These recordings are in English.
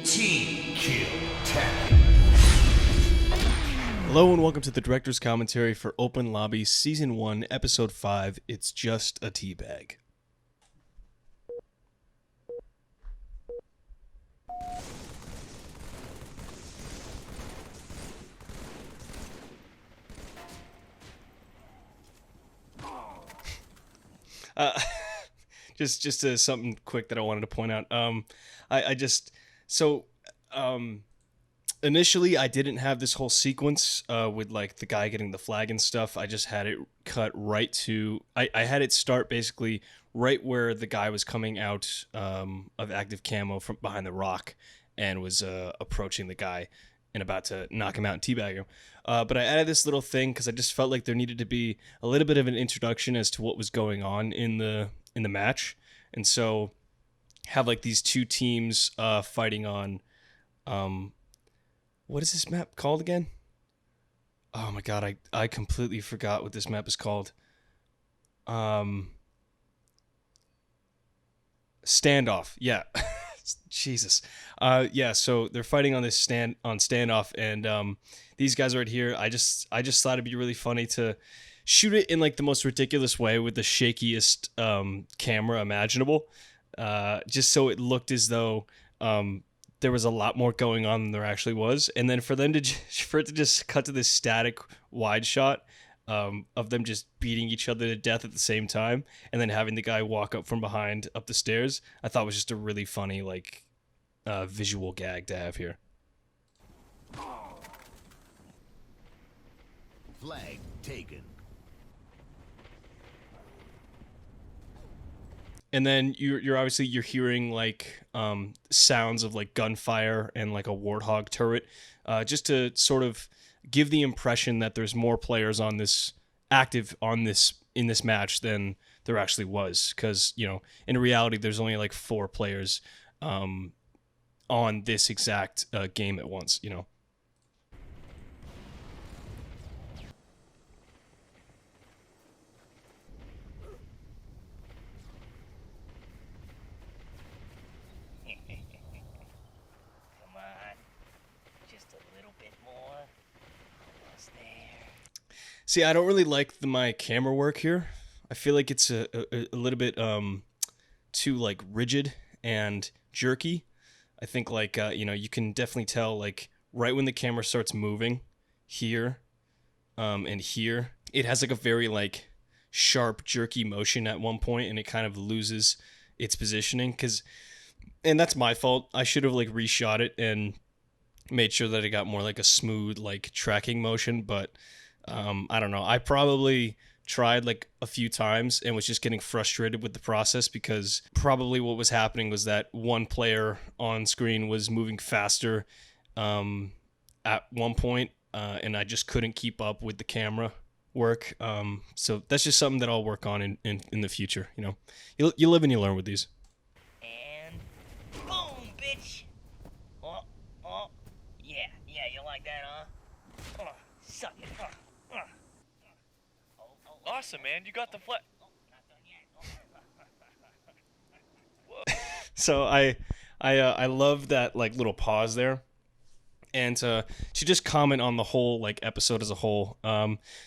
Team Kill Tactic. Hello and welcome to the Director's Commentary for Open Lobby Season 1, Episode 5, It's Just a Teabag. Just something quick that I wanted to point out. Initially I didn't have this whole sequence with like the guy getting the flag and stuff. I just had it cut right to I had it start basically right where the guy was coming out of active camo from behind the rock and was approaching the guy and about to knock him out and teabag him. But I added this little thing because I just felt like there needed to be a little bit of an introduction as to what was going on in the match, and so have like these two teams fighting on what is this map called again? Oh my god, I completely forgot what this map is called. Standoff. Yeah. Jesus. Yeah, so they're fighting on this standoff, and these guys right here, I just thought it'd be really funny to shoot it in like the most ridiculous way with the shakiest camera imaginable. Just so it looked as though there was a lot more going on than there actually was, and then for it to just cut to this static wide shot of them just beating each other to death at the same time, and then having the guy walk up from behind up the stairs, I thought was just a really funny like visual gag to have here. Flag taken. And then you're obviously hearing like sounds of like gunfire and like a warthog turret, just to sort of give the impression that there's more players on this in this match than there actually was, because in reality there's only like 4 players on this exact game at once. See, I don't really like my camera work here. I feel like it's a little bit too like rigid and jerky. I think like you can definitely tell like right when the camera starts moving here and here, it has like a very like sharp jerky motion at one point, and it kind of loses its positioning and that's my fault. I should have like reshot it and made sure that it got more like a smooth like tracking motion, but I don't know. I probably tried like a few times and was just getting frustrated with the process, because probably what was happening was that one player on screen was moving faster at one point, and I just couldn't keep up with the camera work. So that's just something that I'll work on in the future. You live and you learn with these. And boom, bitch. Oh, yeah, you like that, huh? Oh, suck it. Awesome, man. You got the flag. So I love that like little pause there, and to just comment on the whole like episode as a whole.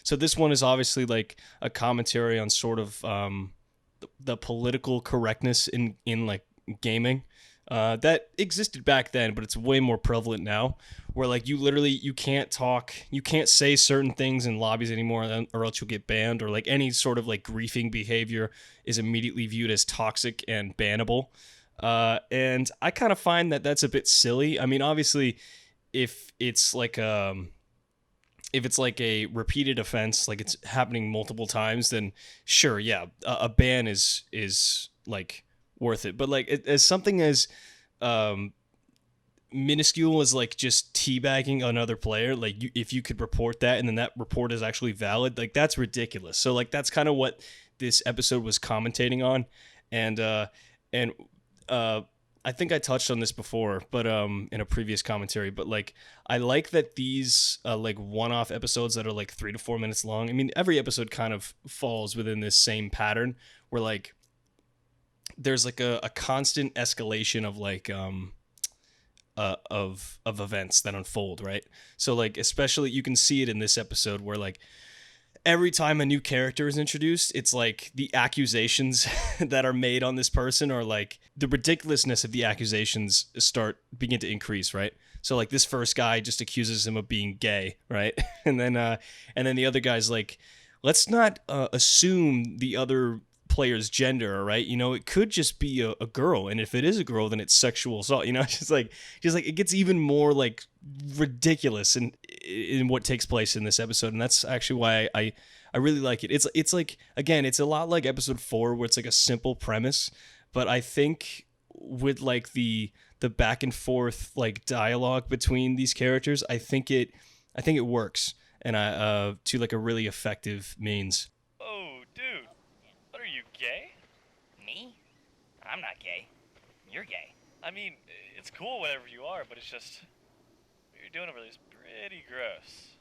So this one is obviously like a commentary on sort of the political correctness in like gaming that existed back then, but it's way more prevalent now, where like you can't say certain things in lobbies anymore, or else you'll get banned, or like any sort of like griefing behavior is immediately viewed as toxic and bannable. And I kind of find that that's a bit silly. I mean, obviously, if it's like a repeated offense, like it's happening multiple times, then sure, yeah, a ban is like worth it. But like as something as minuscule as like just teabagging another player, like if you could report that and then that report is actually valid, like that's ridiculous. So like that's kind of what this episode was commentating on, and I think I touched on this before, but in a previous commentary, but like I like that these like one-off episodes that are like 3 to 4 minutes long. I mean, every episode kind of falls within this same pattern where like there's like a constant escalation of like of events that unfold, right? So like especially you can see it in this episode where like every time a new character is introduced, it's like the accusations that are made on this person, or like the ridiculousness of the accusations begin to increase, right? So like this first guy just accuses him of being gay, right? And then the other guy's like, let's not assume the other player's gender, right? You know, it could just be a girl, and if it is a girl, then it's sexual assault. You know, just like it gets even more like ridiculous in what takes place in this episode, and that's actually why I really like it. It's like, again, it's a lot like episode 4 where it's like a simple premise, but I think with like the back and forth like dialogue between these characters, I think it works, and to like a really effective means. Oh, dude. What are you, gay? Me? I'm not gay. You're gay. I mean, it's cool whatever you are, but it's just... what you're doing over there is pretty gross.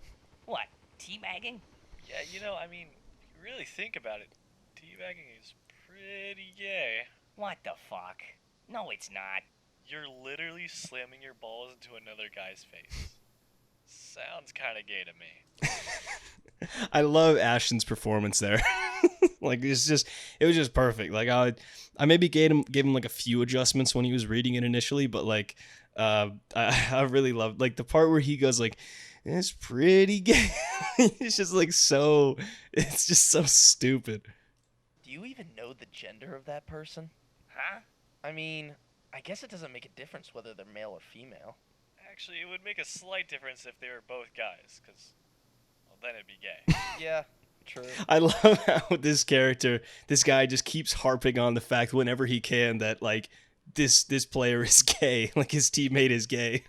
What? Teabagging? Yeah, you know, I mean, if you really think about it, teabagging is pretty gay. What the fuck? No, it's not. You're literally slamming your balls into another guy's face. Sounds kind of gay to me. I love Ashton's performance there. Like it was just perfect. Like I maybe gave him like a few adjustments when he was reading it initially, but like I really loved like the part where he goes like, it's pretty gay. It's just like it's just so stupid. Do you even know the gender of that person? Huh? I mean, I guess it doesn't make a difference whether they're male or female. Actually, it would make a slight difference if they were both guys, because, well, then it'd be gay. Yeah, true. I love how this guy just keeps harping on the fact whenever he can that like this player is gay, like his teammate is gay.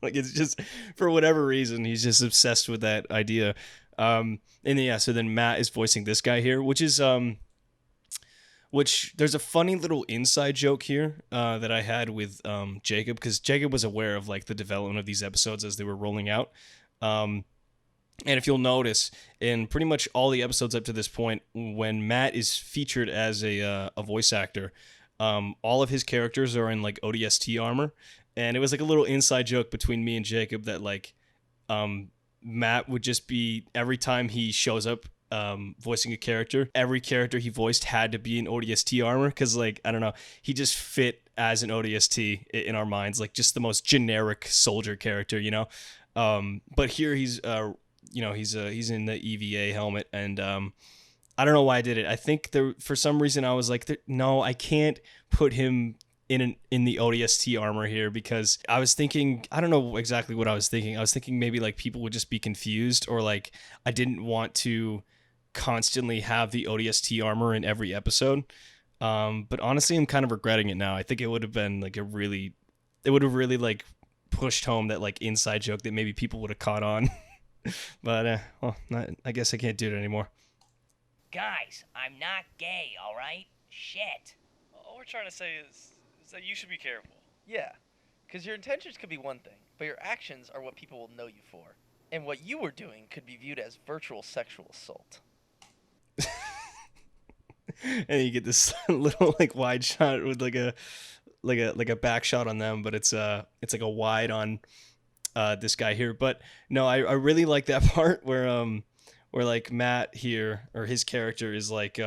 Like it's just for whatever reason he's just obsessed with that idea. And yeah, so then Matt is voicing this guy here, which there's a funny little inside joke here that I had with Jacob, because Jacob was aware of like the development of these episodes as they were rolling out. And if you'll notice, in pretty much all the episodes up to this point, when Matt is featured as a voice actor, all of his characters are in like ODST armor. And it was like a little inside joke between me and Jacob that like Matt would just be, every time he shows up voicing a character, every character he voiced had to be in ODST armor, because like I don't know, he just fit as an ODST in our minds, like just the most generic soldier character, you know. But here he's he's in the EVA helmet, and I don't know why I did it. I think for some reason I was like, no, I can't put him in the ODST armor here, because I was thinking, I don't know exactly what I was thinking. I was thinking maybe like people would just be confused, or like I didn't want to constantly have the ODST armor in every episode. But honestly, I'm kind of regretting it now. I think it would have been like it would have really like pushed home that like inside joke that maybe people would have caught on. But I guess I can't do it anymore. Guys, I'm not gay, alright? Shit. All we're trying to say is that you should be careful. Yeah, because your intentions could be one thing, but your actions are what people will know you for. And what you were doing could be viewed as virtual sexual assault. And you get this little like wide shot with like a back shot on them, but it's like a wide on this guy here. But no, I really like that part where like Matt here, or his character, is like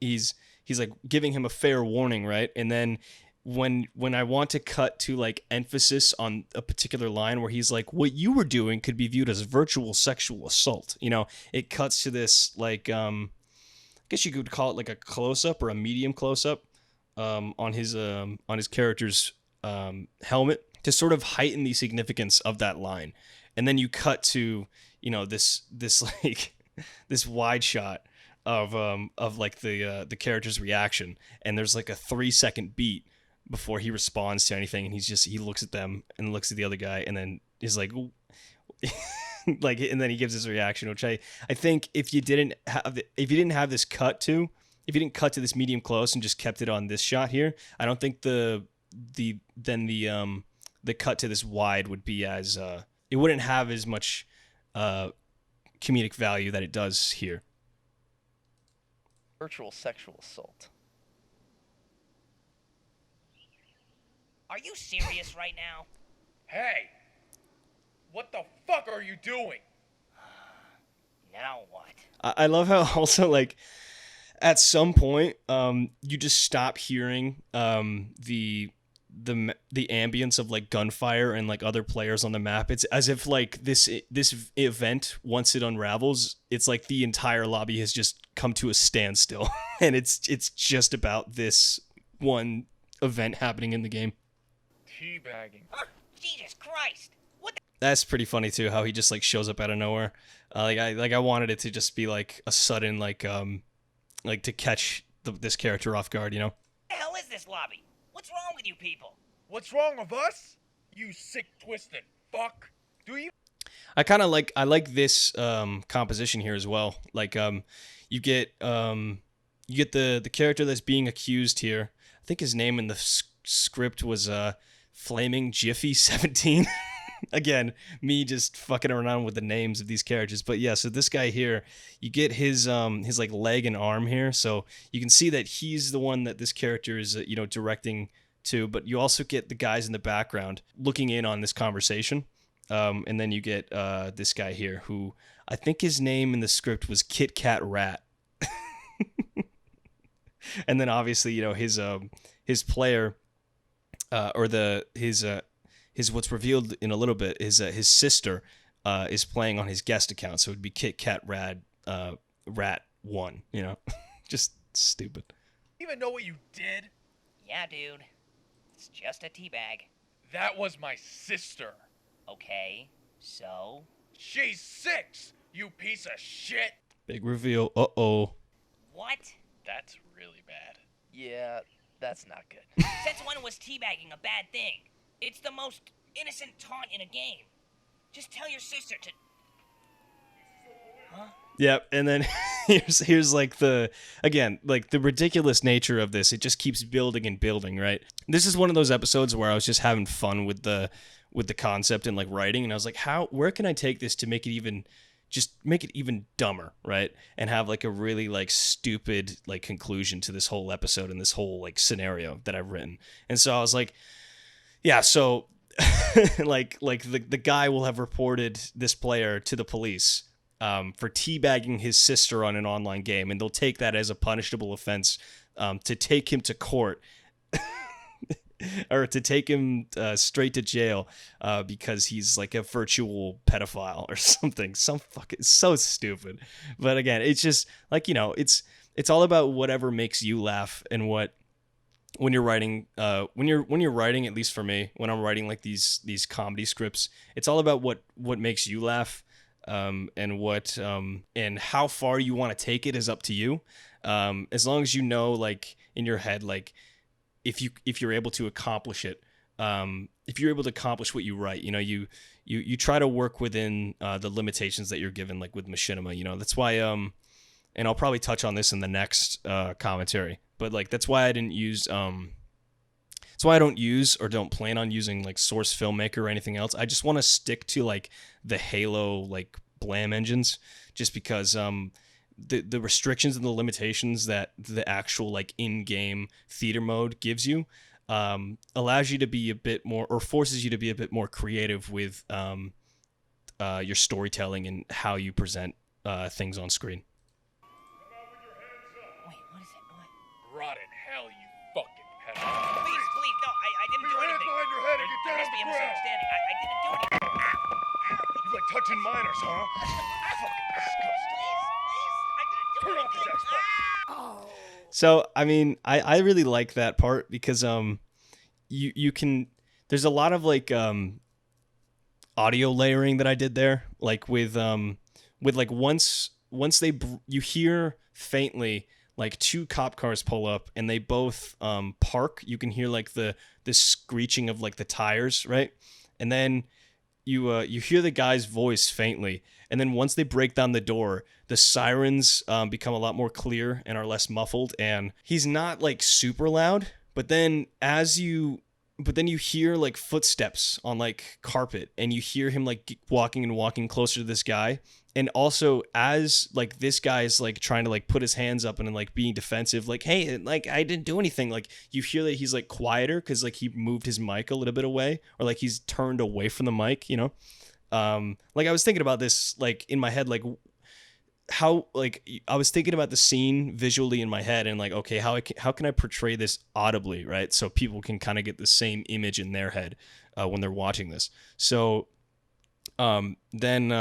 he's like giving him a fair warning, right? And then when I want to cut to like emphasis on a particular line where he's like, what you were doing could be viewed as virtual sexual assault, you know, it cuts to this like I guess you could call it like a close-up or a medium close-up on his character's helmet to sort of heighten the significance of that line. And then you cut to, you know, this like this wide shot of like the character's reaction, and there's like a 3-second beat before he responds to anything, and he looks at them and looks at the other guy, and then is like like, and then he gives his reaction, which I think if you didn't have this cut to, if you didn't cut to this medium close and just kept it on this shot here, I don't think the cut to this wide would be as it wouldn't have as much comedic value that it does here. Virtual sexual assault. Are Are you serious right now? Hey! What the fuck are you doing? Now what? I love how also like at some point you just stop hearing the ambience of like gunfire and like other players on the map. It's as if like this event, once it unravels, it's like the entire lobby has just come to a standstill and it's just about this one event happening in the game. Teabagging. Jesus Christ! What the? That's pretty funny too, how he just like shows up out of nowhere. I wanted it to just be like a sudden like to catch this character off guard, you know? The hell is this lobby? What's wrong with you people? What's wrong with us? You sick, twisted fuck. Do you? I like this composition here as well. Like you get the character that's being accused here. I think his name in the script was Flaming Jiffy 17. Again, me just fucking around with the names of these characters. But yeah, so this guy here, you get his like leg and arm here, so you can see that he's the one that this character is directing to. But you also get the guys in the background looking in on this conversation, and then you get this guy here who I think his name in the script was Kit Kat Rat. And then obviously his player his what's revealed in a little bit is his sister is playing on his guest account, so it'd be Kit Kat Rat 1, just stupid. Even know what you did? Yeah, dude. It's just a teabag. That was my sister. Okay, so? She's 6, you piece of shit. Big reveal. Uh-oh. What? That's really bad. Yeah, that's not good. Since when was teabagging a bad thing? It's the most innocent taunt in a game. Just tell your sister to... Huh? Yep, and then here's like the ridiculous nature of this. It just keeps building and building, right? This is one of those episodes where I was just having fun with the concept and like writing, and I was like, where can I take this to make it even dumber, right? And have like a really like stupid like conclusion to this whole episode and this whole like scenario that I've written. And so I was like, yeah, so like the guy will have reported this player to the police for teabagging his sister on an online game, and they'll take that as a punishable offense to take him to court or to take him straight to jail because he's like a virtual pedophile or something. It's so stupid. But again, it's just like, it's all about whatever makes you laugh. And when you're writing, when you're writing, at least for me, when I'm writing like these comedy scripts, it's all about what makes you laugh. And what and how far you want to take it is up to you. As long as you know, like in your head, like if you're able to accomplish it, if you're able to accomplish what you write, you try to work within the limitations that you're given, like with machinima. That's why and I'll probably touch on this in the next commentary, but like that's why I didn't use That's why I don't use or don't plan on using like Source Filmmaker or anything else. I just want to stick to like the Halo like Blam engines, just because the restrictions and the limitations that the actual like in-game theater mode gives you allows you to be a bit more, or forces you to be a bit more creative with your storytelling and how you present things on screen. Wait, what is it? What? Rot in hell, you fucking pedophile. Please, no, I didn't do Put your hands anything. behind your head and get There down must on be a the ground. misunderstanding. I didn't do anything. You like touching minors, huh? Fucking disgusting. Please, I didn't do Turn off anything. this Xbox. So I mean, I really like that part because you can, there's a lot of like audio layering that I did there, like with like once you hear faintly like two cop cars pull up and they both park, you can hear like the screeching of like the tires, right? And then you hear the guy's voice faintly, and then once they break down the door, the sirens become a lot more clear and are less muffled, and he's not like super loud, but then you hear like footsteps on like carpet, and you hear him like walking closer to this guy, And also, as like this guy's like trying to like put his hands up and like being defensive, like, hey, like I didn't do anything. Like you hear that he's like quieter because like he moved his mic a little bit away, or like he's turned away from the mic, you know. Like I was thinking about this like in my head, like how like I was thinking about the scene visually in my head, and like, okay, how can I portray this audibly, right? So people can kind of get the same image in their head when they're watching this. So then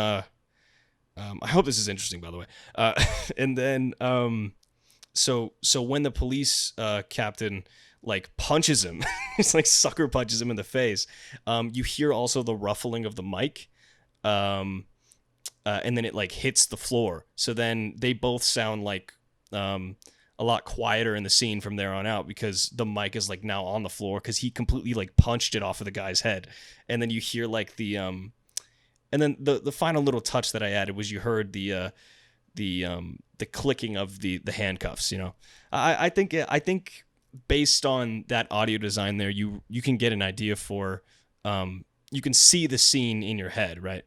I hope this is interesting, by the way. And then so when the police captain like punches him, it's like sucker punches him in the face. You hear also the ruffling of the mic. And then it like hits the floor. So then they both sound like a lot quieter in the scene from there on out, because the mic is like now on the floor because he completely like punched it off of the guy's head. And then you hear like the and then the final little touch that I added was you heard the clicking of the handcuffs. You know, I think based on that audio design there, you can get an idea for you can see the scene in your head, right?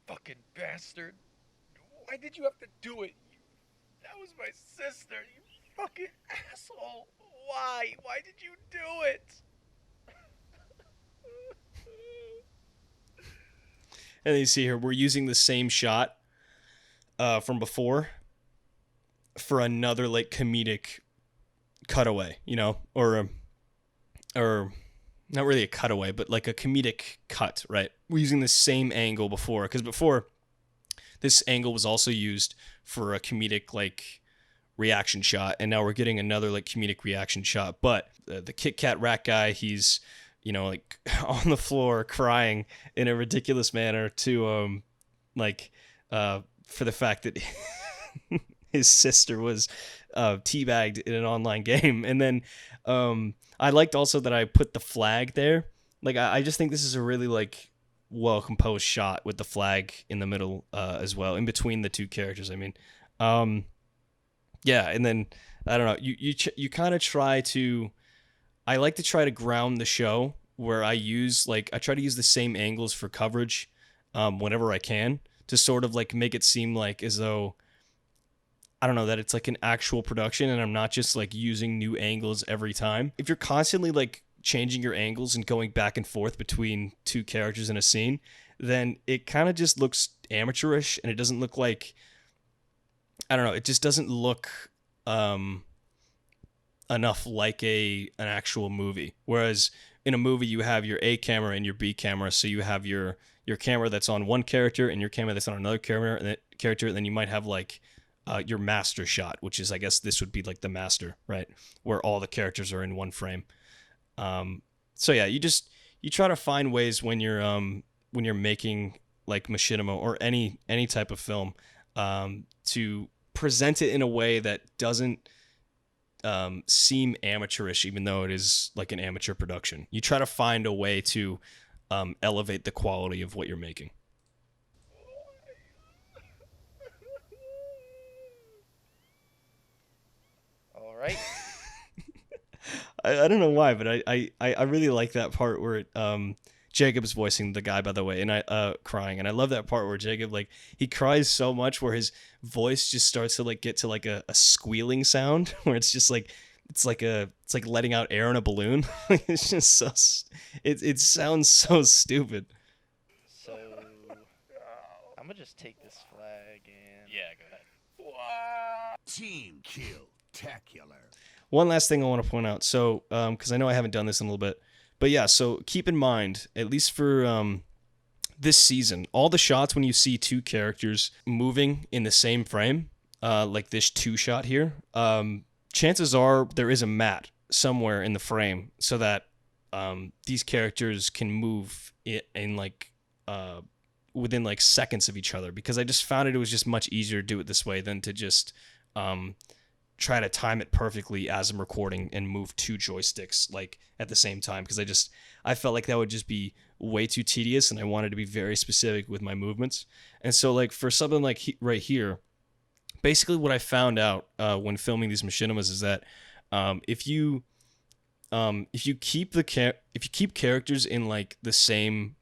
Fucking bastard. Why did you have to do it? That was my sister, you fucking asshole. Why? Why did you do it? And then you see here, we're using the same shot from before for another like comedic cutaway, you know, or not really a cutaway, but like a comedic cut, right? We're using the same angle before, because before this angle was also used for a comedic like reaction shot, and now we're getting another like comedic reaction shot. But the Kit Kat rat guy, he's, you know, like on the floor crying in a ridiculous manner to for the fact that his sister was teabagged in an online game. And then I liked also that I put the flag there. Like I just think this is a really like well composed shot with the flag in the middle as well, in between the two characters. I mean, yeah. And then I don't know. You kind of try to. I like to try to ground the show where I try to use the same angles for coverage whenever I can, to sort of like make it seem like as though, I don't know, that it's like an actual production and I'm not just like using new angles every time. If you're constantly like changing your angles and going back and forth between two characters in a scene, then it kind of just looks amateurish, and it doesn't look like, I don't know, it just doesn't look enough like an actual movie. Whereas in a movie you have your A camera and your B camera, so you have your camera that's on one character and your camera that's on another camera and and then you might have like your master shot, which is, I guess this would be like the master, right, where all the characters are in one frame. So yeah, you try to find ways when you're making like machinima or any type of film to present it in a way that doesn't seem amateurish, even though it is like an amateur production. You try to find a way to elevate the quality of what you're making. All right. I don't know why, but I really like that part where Jacob's voicing the guy, by the way, and I crying, and I love that part where Jacob, like, he cries so much where his voice just starts to like get to like a squealing sound where it's just like it's like letting out air in a balloon. It's just so it sounds so stupid. So I'm gonna just take this flag and Yeah, go ahead. Team kill. Tacular. One last thing I want to point out, so because I know I haven't done this in a little bit, but yeah, so keep in mind, at least for this season, all the shots when you see two characters moving in the same frame, like this two shot here, chances are there is a mat somewhere in the frame so that these characters can move in like within like seconds of each other, because I just found it was just much easier to do it this way than to just try to time it perfectly as I'm recording and move two joysticks like at the same time, because I felt like that would just be way too tedious, and I wanted to be very specific with my movements. And so like for something like right here, basically what I found out when filming these machinimas is that if you if you keep characters in like the same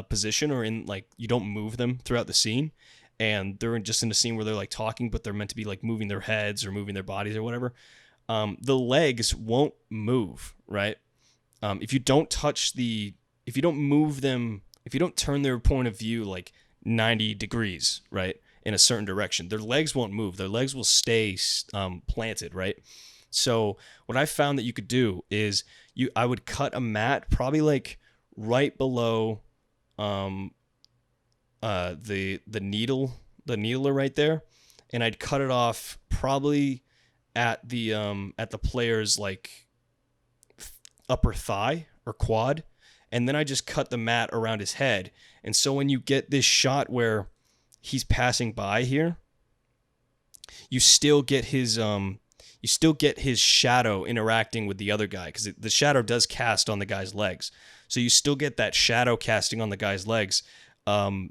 position, or in like you don't move them throughout the scene, and they're just in a scene where they're like talking, but they're meant to be like moving their heads or moving their bodies or whatever, the legs won't move, right? If you don't if you don't move them, if you don't turn their point of view like 90 degrees, right, in a certain direction, their legs won't move. Their legs will stay planted, right? So what I found that you could do is I would cut a mat probably like right below the needler right there, and I'd cut it off probably at the player's like upper thigh or quad, and then I just cut the mat around his head. And so when you get this shot where he's passing by here, you still get his shadow interacting with the other guy, because the shadow does cast on the guy's legs. So you still get that shadow casting on the guy's legs, so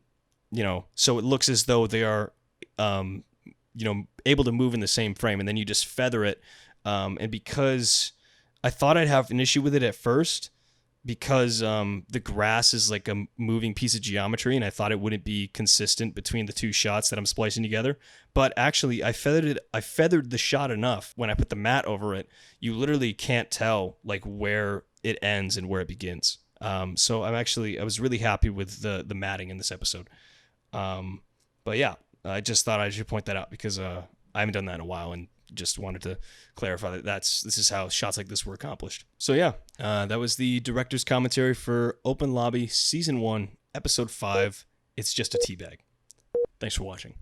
it looks as though they are, able to move in the same frame, and then you just feather it. And because I thought I'd have an issue with it at first, because the grass is like a moving piece of geometry, and I thought it wouldn't be consistent between the two shots that I'm splicing together. But actually, I feathered the shot enough. When I put the mat over it, you literally can't tell like where it ends and where it begins. So I was really happy with the matting in this episode. But yeah, I just thought I should point that out, because I haven't done that in a while, and just wanted to clarify that this is how shots like this were accomplished. So yeah, that was the director's commentary for Open Lobby Season 1, Episode 5, It's Just a Teabag. Thanks for watching.